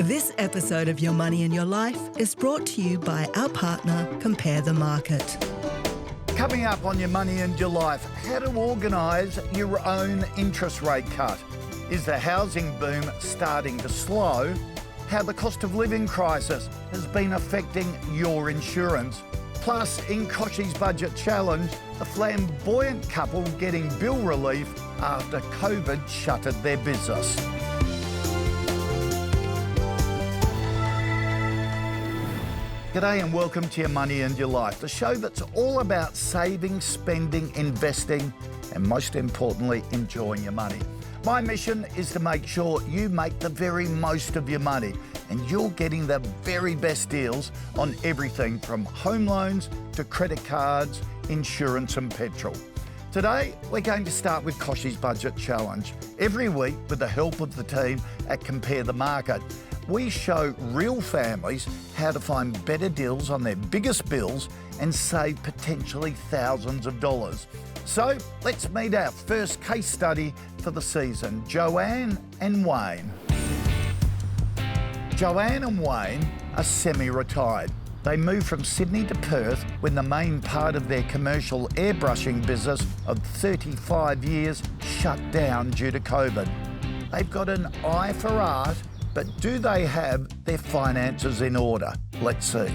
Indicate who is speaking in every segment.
Speaker 1: This episode of Your Money and Your Life is brought to you by our partner, Compare the Market.
Speaker 2: Coming up on Your Money and Your Life, how to organise your own interest rate cut. Is the housing boom starting to slow? How the cost of living crisis has been affecting your insurance. Plus, in Kochie's Budget Challenge, a flamboyant couple getting bill relief after COVID shuttered their business. G'day and welcome to Your Money and Your Life, the show that's all about saving, spending, investing, and most importantly, enjoying your money. My mission is to make sure you make the very most of your money and you're getting the very best deals on everything from home loans to credit cards, insurance and petrol. Today, we're going to start with Kochie's Budget Challenge. Every week, with the help of the team at Compare the Market, we show real families how to find better deals on their biggest bills and save potentially thousands of dollars. So let's meet our first case study for the season, Joanne and Wayne. Joanne and Wayne are semi-retired. They moved from Sydney to Perth when the main part of their commercial airbrushing business of 35 years shut down due to COVID. They've got an eye for art, but do they have their finances in order? Let's see.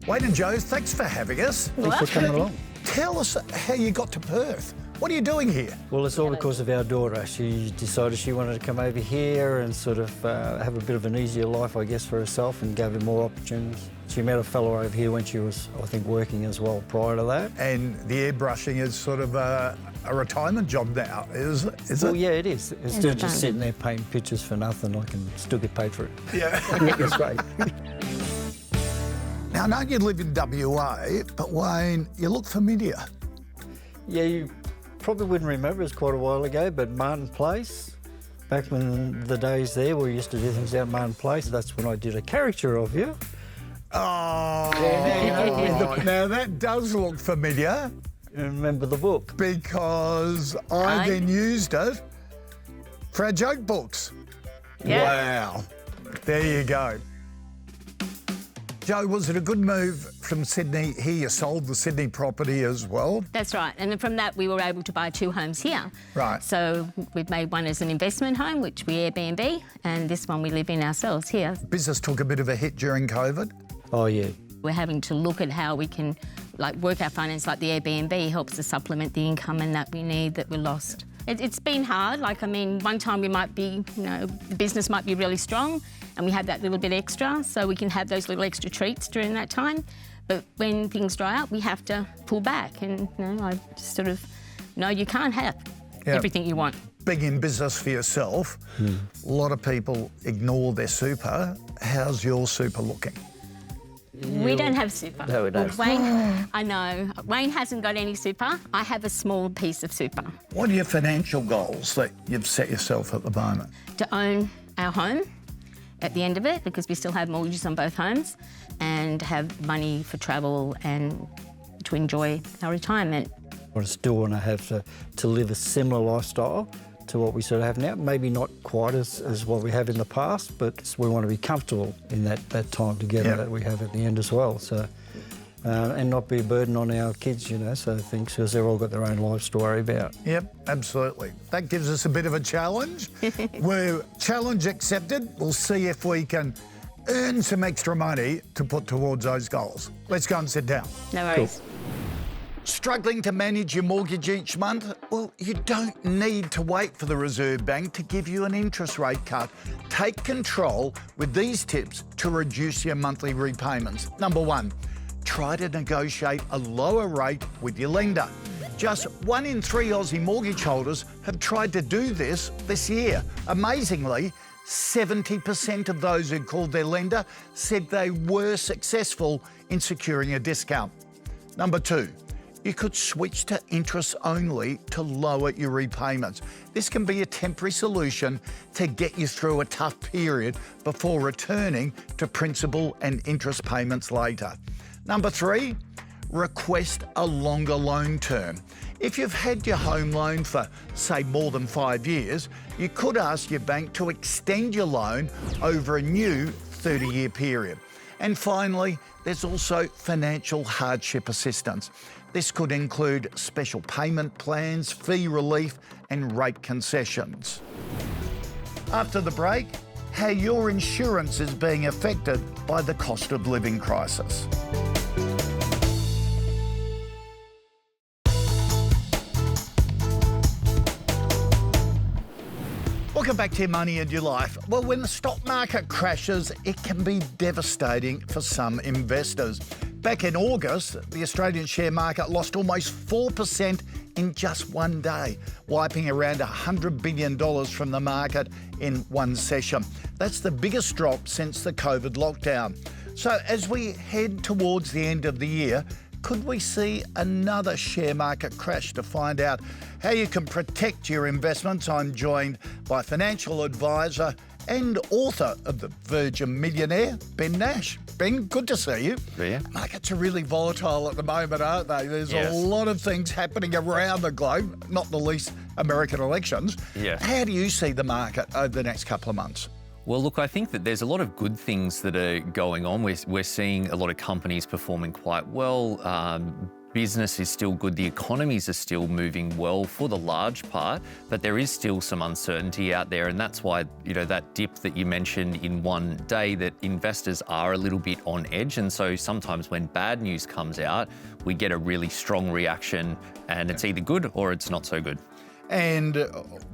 Speaker 2: Wayne and Joe, thanks for having us.
Speaker 3: Thanks for coming along.
Speaker 2: Tell us how you got to Perth. What are you doing here?
Speaker 3: Well, it's all because of our daughter. She decided she wanted to come over here and sort of have a bit of an easier life, I guess, for herself and gave her more opportunities. She met a fellow over here when she was, I think, working as well prior to that.
Speaker 2: And the airbrushing is sort of a retirement job now, is it?
Speaker 3: Well, yeah, it is. Instead of just sitting there painting pictures for nothing, I can still get paid for it.
Speaker 2: Yeah.
Speaker 3: It's great.
Speaker 2: Now, I know you live in WA, but Wayne, you look familiar.
Speaker 3: Yeah, you probably wouldn't remember, it's quite a while ago, but Martin Place, back when the days there we used to do things out Martin Place, that's when I did a caricature of you.
Speaker 2: Oh, now that does look familiar.
Speaker 3: You remember the book?
Speaker 2: Because I then used it for our joke books.
Speaker 4: Yeah.
Speaker 2: Wow. There you go. Joe, was it a good move from Sydney here? You sold the Sydney property as well?
Speaker 4: That's right. And then from that, we were able to buy 2 homes here.
Speaker 2: Right.
Speaker 4: So we've made one as an investment home, which we Airbnb, and this one we live in ourselves here.
Speaker 2: Business took a bit of a hit during COVID.
Speaker 3: Oh, yeah.
Speaker 4: We're having to look at how we can work our finance, like the Airbnb helps to supplement the income and that we need that we lost. It's been hard. One time we might be, the business might be really strong and we have that little bit extra, so we can have those little extra treats during that time. But when things dry up, we have to pull back and, I just sort of, no, you can't have everything you want.
Speaker 2: Being in business for yourself, a lot of people ignore their super. How's your super looking?
Speaker 4: We don't have super.
Speaker 3: No, we don't.
Speaker 4: Wayne, I know. Wayne hasn't got any super. I have a small piece of super.
Speaker 2: What are your financial goals that you've set yourself at the moment?
Speaker 4: To own our home at the end of it, because we still have mortgages on both homes, and have money for travel and to enjoy our retirement.
Speaker 3: I still want to have to live a similar lifestyle to what we sort of have now. Maybe not quite as what we have in the past, but we want to be comfortable in that time together that we have at the end as well. So, and not be a burden on our kids, so things, because they've all got their own lives to worry about.
Speaker 2: Yep, absolutely. That gives us a bit of a challenge. We're challenge accepted. We'll see if we can earn some extra money to put towards those goals. Let's go and sit down.
Speaker 4: No worries.
Speaker 3: Cool.
Speaker 2: Struggling to manage your mortgage each month? Well, you don't need to wait for the Reserve Bank to give you an interest rate cut. Take control with these tips to reduce your monthly repayments. Number 1, try to negotiate a lower rate with your lender. Just 1 in 3 Aussie mortgage holders have tried to do this year. Amazingly, 70% of those who called their lender said they were successful in securing a discount. Number 2, you could switch to interest only to lower your repayments. This can be a temporary solution to get you through a tough period before returning to principal and interest payments later. Number 3, request a longer loan term. If you've had your home loan for, say, more than 5 years, you could ask your bank to extend your loan over a new 30-year period. And finally, there's also financial hardship assistance. This could include special payment plans, fee relief and rate concessions. After the break, how your insurance is being affected by the cost of living crisis. Welcome back to Your Money and Your Life. Well, when the stock market crashes, it can be devastating for some investors. Back in August, the Australian share market lost almost 4% in just one day, wiping around $100 billion from the market in one session. That's the biggest drop since the COVID lockdown. So as we head towards the end of the year, could we see another share market crash? To find out how you can protect your investments, I'm joined by financial advisor and author of The Virgin Millionaire, Ben Nash. Ben, good to see you.
Speaker 5: Yeah.
Speaker 2: Markets are really volatile at the moment, aren't they? There's a lot of things happening around the globe, not the least American elections.
Speaker 5: Yeah.
Speaker 2: How do you see the market over the next couple of months?
Speaker 5: Well, look, I think that there's a lot of good things that are going on. We're seeing a lot of companies performing quite well. Business is still good. The economies are still moving well for the large part, but there is still some uncertainty out there. And that's why, that dip that you mentioned in one day, that investors are a little bit on edge. And so sometimes when bad news comes out, we get a really strong reaction and it's either good or it's not so good.
Speaker 2: And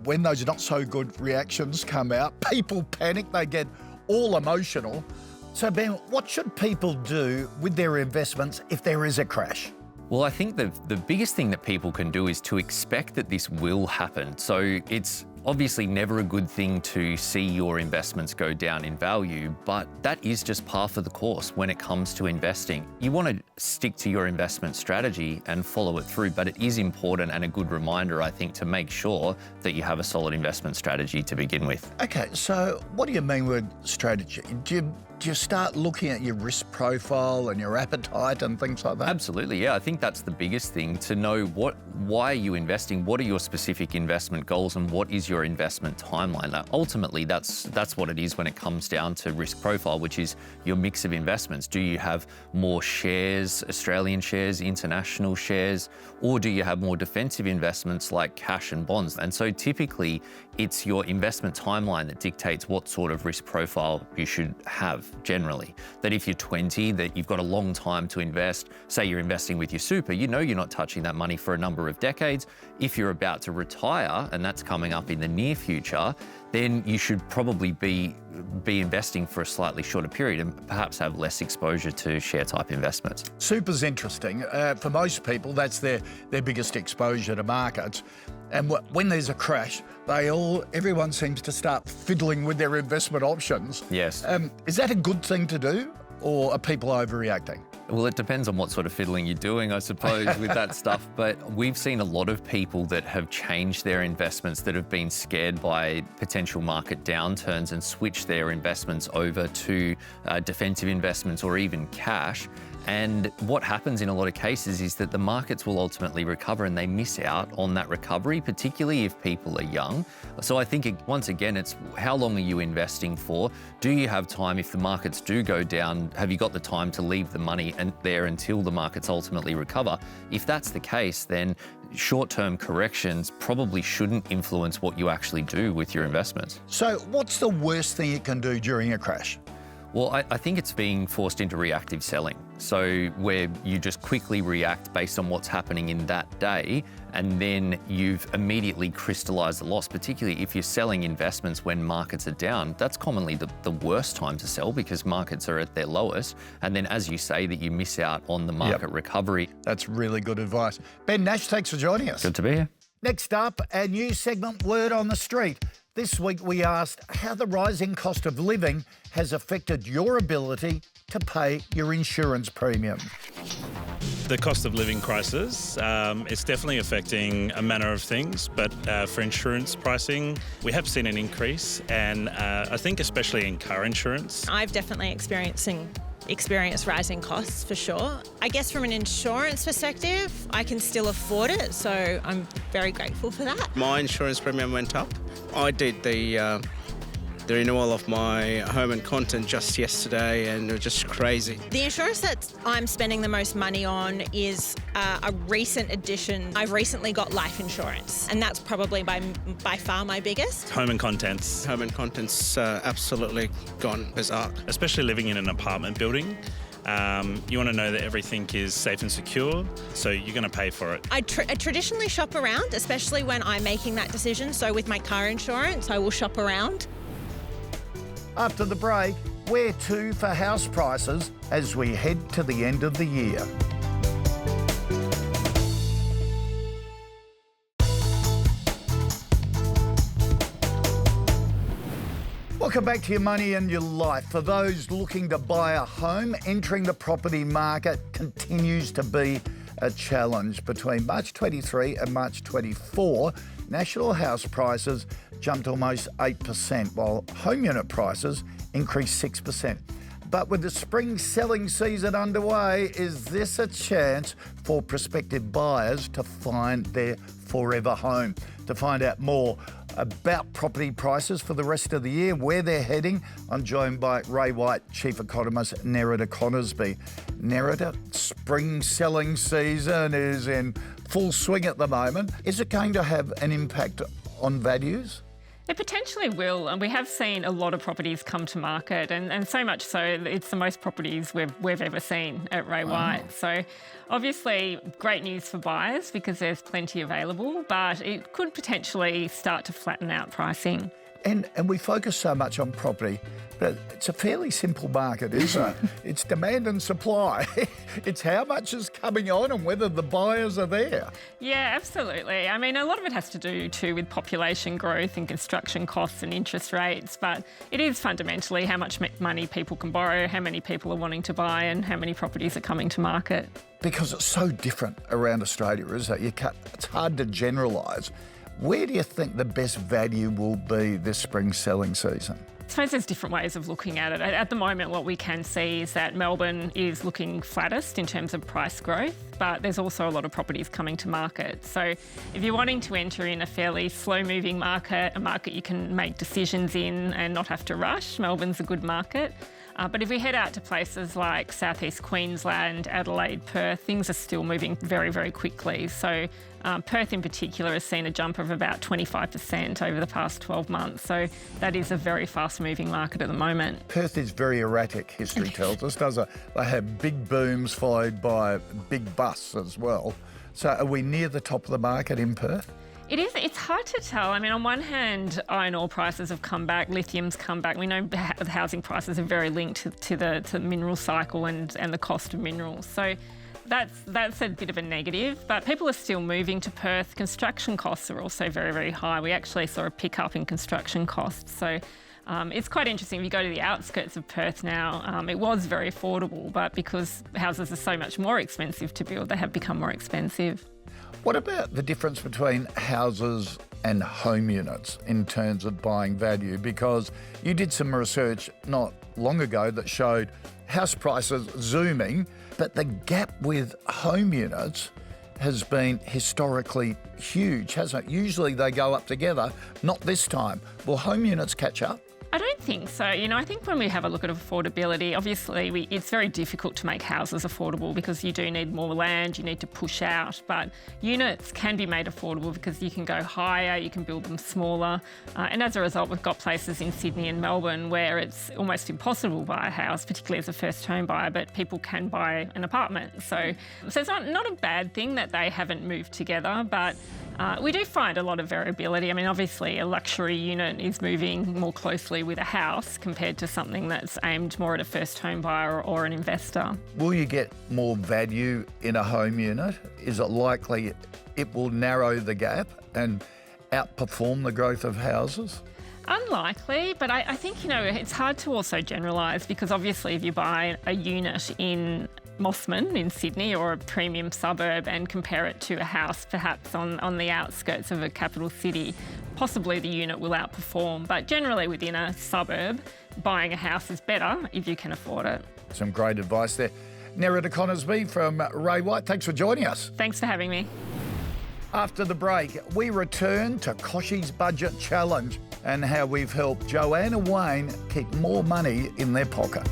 Speaker 2: when those not so good reactions come out, people panic, they get all emotional. So Ben, what should people do with their investments if there is a crash?
Speaker 5: Well, I think the biggest thing that people can do is to expect that this will happen. So it's obviously never a good thing to see your investments go down in value, but that is just par for the course when it comes to investing. You want to stick to your investment strategy and follow it through, but it is important and a good reminder, I think, to make sure that you have a solid investment strategy to begin with.
Speaker 2: Okay, so what do you mean with strategy? Do you start looking at your risk profile and your appetite and things like that?
Speaker 5: Absolutely, yeah. I think that's the biggest thing, to know why are you investing, what are your specific investment goals, and what is your investment timeline. Now, ultimately, that's what it is when it comes down to risk profile, which is your mix of investments. Do you have more shares, Australian shares, international shares, or do you have more defensive investments like cash and bonds? And so typically, it's your investment timeline that dictates what sort of risk profile you should have generally. That if you're 20, that you've got a long time to invest. Say you're investing with your super, you're not touching that money for a number of decades. If you're about to retire, and that's coming up in the near future, then you should probably be investing for a slightly shorter period and perhaps have less exposure to share type investments.
Speaker 2: Super's interesting. For most people, that's their biggest exposure to markets. And when there's a crash, everyone seems to start fiddling with their investment options.
Speaker 5: Yes.
Speaker 2: Is that a good thing to do, or are people overreacting?
Speaker 5: Well, it depends on what sort of fiddling you're doing, I suppose, with that stuff. But we've seen a lot of people that have changed their investments, that have been scared by potential market downturns, and switched their investments over to defensive investments or even cash. And what happens in a lot of cases is that the markets will ultimately recover and they miss out on that recovery, particularly if people are young. So I think, once again, it's how long are you investing for? Do you have time if the markets do go down? Have you got the time to leave the money there until the markets ultimately recover? If that's the case, then short-term corrections probably shouldn't influence what you actually do with your investments.
Speaker 2: So what's the worst thing you can do during a crash?
Speaker 5: Well, I think it's being forced into reactive selling. So where you just quickly react based on what's happening in that day, and then you've immediately crystallized the loss, particularly if you're selling investments when markets are down. That's commonly the worst time to sell, because markets are at their lowest. And then, as you say, that you miss out on the market recovery.
Speaker 2: That's really good advice. Ben Nash, thanks for joining us.
Speaker 5: Good to be here.
Speaker 2: Next up, our new segment, Word on the Street. This week we asked how the rising cost of living has affected your ability to pay your insurance premium.
Speaker 6: The cost of living crisis, it's definitely affecting a manner of things, but for insurance pricing, we have seen an increase, and I think especially in car insurance.
Speaker 7: I've definitely experiencing experienced rising costs for sure. I guess from an insurance perspective, I can still afford it, so I'm very grateful for that.
Speaker 8: My insurance premium went up. I did the renewal of my home and content just yesterday, and it was just crazy.
Speaker 7: The insurance that I'm spending the most money on is a recent addition. I've recently got life insurance, and that's probably by far my biggest.
Speaker 6: Home and contents.
Speaker 8: Home and contents absolutely gone berserk.
Speaker 6: Especially living in an apartment building. You want to know that everything is safe and secure, so you're going to pay for it.
Speaker 7: I traditionally shop around, especially when I'm making that decision. So with my car insurance, I will shop around.
Speaker 2: After the break, where to for house prices as we head to the end of the year? Welcome back to Your Money and Your Life. For those looking to buy a home, entering the property market continues to be a challenge. Between March 23 and March 24, national house prices jumped almost 8%, while home unit prices increased 6%. But with the spring selling season underway, is this a chance for prospective buyers to find their forever home? To find out more about property prices for the rest of the year, where they're heading, I'm joined by Ray White, Chief Economist, Nerida Conisbee. Nerida, spring selling season is in full swing at the moment. Is it going to have an impact on values?
Speaker 9: It potentially will, and we have seen a lot of properties come to market, and so much so it's the most properties we've ever seen at Ray White. So obviously great news for buyers because there's plenty available, but it could potentially start to flatten out pricing.
Speaker 2: And we focus so much on property, but it's a fairly simple market, isn't it? It's demand and supply. It's how much is coming on and whether the buyers are there.
Speaker 9: Yeah, absolutely. I mean, a lot of it has to do too with population growth and construction costs and interest rates, but it is fundamentally how much money people can borrow, how many people are wanting to buy, and how many properties are coming to market.
Speaker 2: Because it's so different around Australia, isn't it? It's hard to generalise. Where do you think the best value will be this spring selling season?
Speaker 9: I suppose there's different ways of looking at it. At the moment, what we can see is that Melbourne is looking flattest in terms of price growth, but there's also a lot of properties coming to market. So if you're wanting to enter in a fairly slow-moving market, a market you can make decisions in and not have to rush, Melbourne's a good market. But if we head out to places like southeast Queensland, Adelaide, Perth, things are still moving very, very quickly. So Perth in particular has seen a jump of about 25% over the past 12 months. So that is a very fast-moving market at the moment.
Speaker 2: Perth is very erratic, history tells us, doesn't it? They have big booms followed by big busts as well. So are we near the top of the market in Perth?
Speaker 9: It is. It's hard to tell. I mean, on one hand, iron ore prices have come back, lithium's come back. We know the housing prices are very linked to the mineral cycle and the cost of minerals. So that's a bit of a negative, but people are still moving to Perth. Construction costs are also very, very high. We actually saw a pickup in construction costs. So it's quite interesting. If you go to the outskirts of Perth now, it was very affordable, but because houses are so much more expensive to build, they have become more expensive.
Speaker 2: What about the difference between houses and home units in terms of buying value? Because you did some research not long ago that showed house prices zooming, but the gap with home units has been historically huge, hasn't it? Usually they go up together, not this time. Will home units catch up?
Speaker 9: I don't think so. I think when we have a look at affordability, obviously it's very difficult to make houses affordable because you do need more land, you need to push out, but units can be made affordable because you can go higher, you can build them smaller, and as a result we've got places in Sydney and Melbourne where it's almost impossible to buy a house, particularly as a first home buyer, but people can buy an apartment. So it's not a bad thing that they haven't moved together, but we do find a lot of variability. I mean, obviously a luxury unit is moving more closely with a house compared to something that's aimed more at a first home buyer or an investor.
Speaker 2: Will you get more value in a home unit? Is it likely it will narrow the gap and outperform the growth of houses?
Speaker 9: Unlikely, but I think, it's hard to also generalise because obviously if you buy a unit in Mossman in Sydney or a premium suburb and compare it to a house perhaps on the outskirts of a capital city, possibly the unit will outperform. But generally within a suburb, buying a house is better if you can afford it.
Speaker 2: Some great advice there. Nerida Conisbee from Ray White, thanks for joining us.
Speaker 9: Thanks for having me.
Speaker 2: After the break, we return to Kochie's Budget Challenge and how we've helped Joanne and Wayne keep more money in their pocket.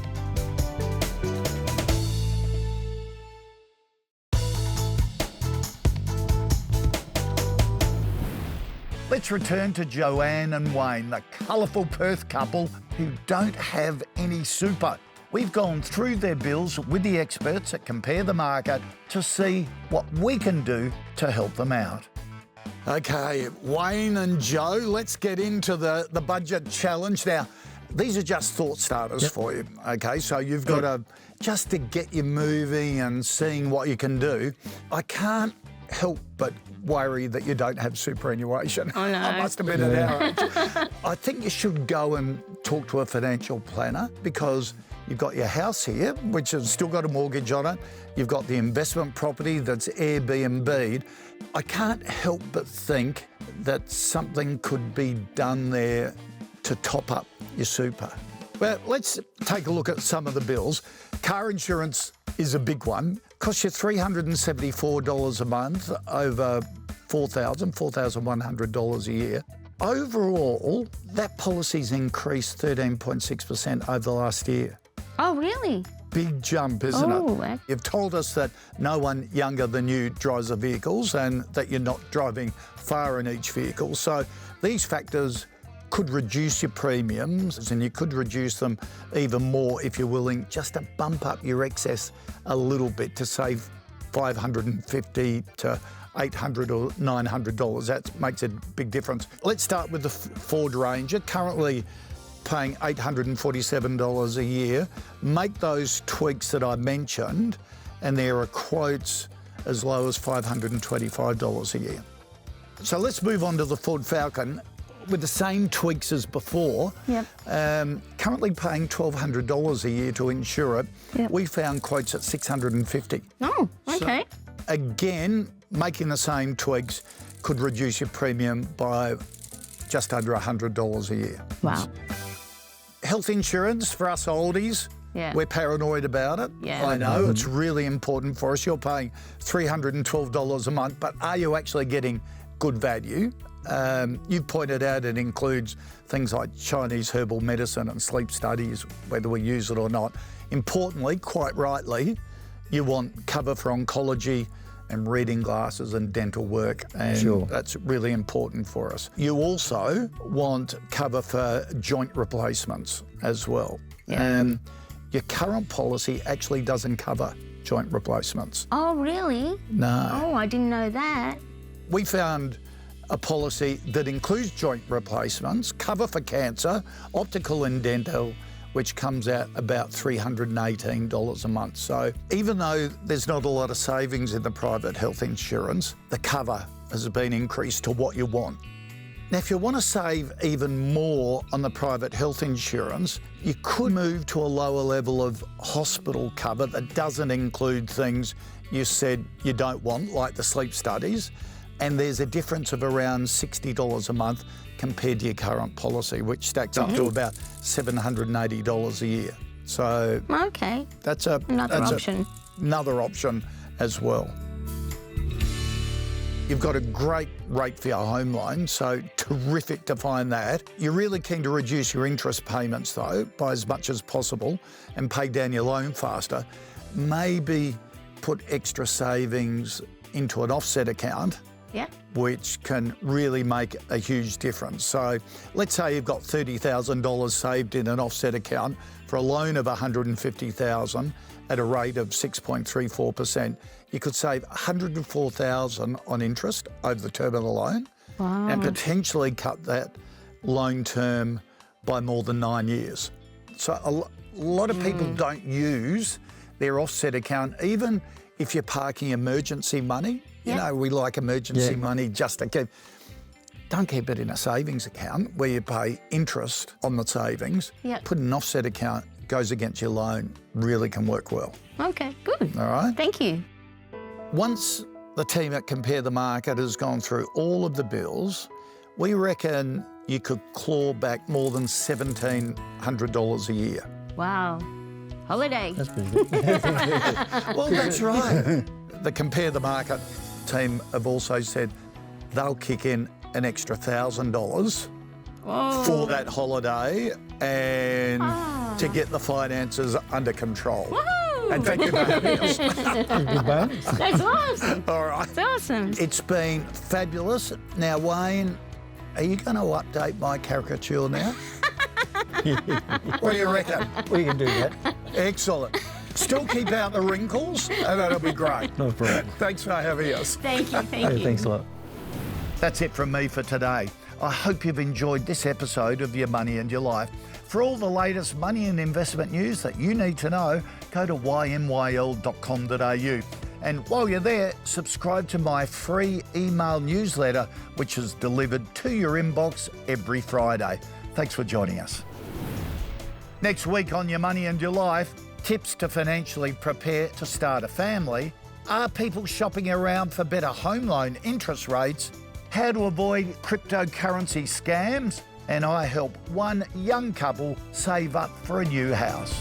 Speaker 2: Let's return to Joanne and Wayne, the colourful Perth couple who don't have any super. We've gone through their bills with the experts at Compare the Market to see what we can do to help them out. Okay, Wayne and Joe, let's get into the budget challenge. Now, these are just thought starters for you, okay? So you've got to, just to get you moving and seeing what you can do. I can't help but worry that you don't have superannuation.
Speaker 4: Oh, no.
Speaker 2: I must have been at our age. I think you should go and talk to a financial planner because you've got your house here, which has still got a mortgage on it. You've got the investment property that's Airbnb'd. I can't help but think that something could be done there to top up your super. Well, let's take a look at some of the bills. Car insurance is a big one. Costs you $374 a month over $4,100 a year. Overall, that policy's increased 13.6% over the last year.
Speaker 4: Oh, really?
Speaker 2: Big jump, isn't it? You've told us that no one younger than you drives the vehicles and that you're not driving far in each vehicle. So these factors could reduce your premiums and you could reduce them even more if you're willing just to bump up your excess a little bit to save $550 to $800 or $900. That makes a big difference. Let's start with the Ford Ranger, currently paying $847 a year. Make those tweaks that I mentioned and there are quotes as low as $525 a year. So let's move on to the Ford Falcon with the same tweaks as before. Currently paying $1,200 a year to insure it. We found quotes at $650.
Speaker 4: Oh, okay.
Speaker 2: So, again, making the same tweaks could reduce your premium by just under $100 a year.
Speaker 4: Wow.
Speaker 2: Health insurance for us oldies, we're paranoid about it. I know, it's really important for us. You're paying $312 a month, but are you actually getting good value? You've pointed out it includes things like Chinese herbal medicine and sleep studies, whether we use it or not. Importantly, quite rightly, you want cover for oncology and reading glasses and dental work, and that's really important for us. You also want cover for joint replacements as well. Your current policy actually doesn't cover joint replacements.
Speaker 4: Oh, really?
Speaker 2: No.
Speaker 4: Oh, I didn't know that.
Speaker 2: We found a policy that includes joint replacements, cover for cancer, optical and dental, which comes out about $318 a month. So even though there's not a lot of savings in the private health insurance, the cover has been increased to what you want. Now, if you want to save even more on the private health insurance, you could move to a lower level of hospital cover that doesn't include things you said you don't want, like the sleep studies. And there's a difference of around $60 a month compared to your current policy, which stacks up to about $780 a year. So that's
Speaker 4: another option.
Speaker 2: Another option as well. You've got a great rate for your home loan, so terrific to find that. You're really keen to reduce your interest payments though by as much as possible and pay down your loan faster. Maybe put extra savings into an offset account, which can really make a huge difference. So let's say you've got $30,000 saved in an offset account for a loan of $150,000 at a rate of 6.34%. You could save $104,000 on interest over the term of the loan and potentially cut that loan term by more than 9 years. So a lot of people don't use their offset account, even if you're parking emergency money. You know, we like emergency money just to keep. Don't keep it in a savings account where you pay interest on the savings. Put an offset account, goes against your loan really can work well.
Speaker 4: Okay, good.
Speaker 2: All right?
Speaker 4: Thank you.
Speaker 2: Once the team at Compare the Market has gone through all of the bills, we reckon you could claw back more than $1,700 a year.
Speaker 4: Wow. Holiday.
Speaker 3: That's pretty good.
Speaker 2: Well, that's right. The Compare the Market team have also said they'll kick in an extra $1,000 for that holiday and to get the finances under control.
Speaker 4: Woohoo!
Speaker 2: And thank you for having us.
Speaker 3: Good bonus.
Speaker 4: That's awesome.
Speaker 2: All right.
Speaker 4: That's awesome.
Speaker 2: It's been fabulous. Now, Wayne, are you going to update my caricature now? What do you reckon?
Speaker 3: We can do that.
Speaker 2: Excellent. Still keep out the wrinkles, and that'll be great.
Speaker 3: No problem.
Speaker 2: Thanks for having us.
Speaker 4: Thank you, thank
Speaker 3: Hey,
Speaker 4: you.
Speaker 3: thanks a lot.
Speaker 2: That's it from me for today. I hope you've enjoyed this episode of Your Money and Your Life. For all the latest money and investment news that you need to know, go to ymyl.com.au. And while you're there, subscribe to my free email newsletter, which is delivered to your inbox every Friday. Thanks for joining us. Next week on Your Money and Your Life, tips to financially prepare to start a family. Are people shopping around for better home loan interest rates? How to avoid cryptocurrency scams? And I help one young couple save up for a new house.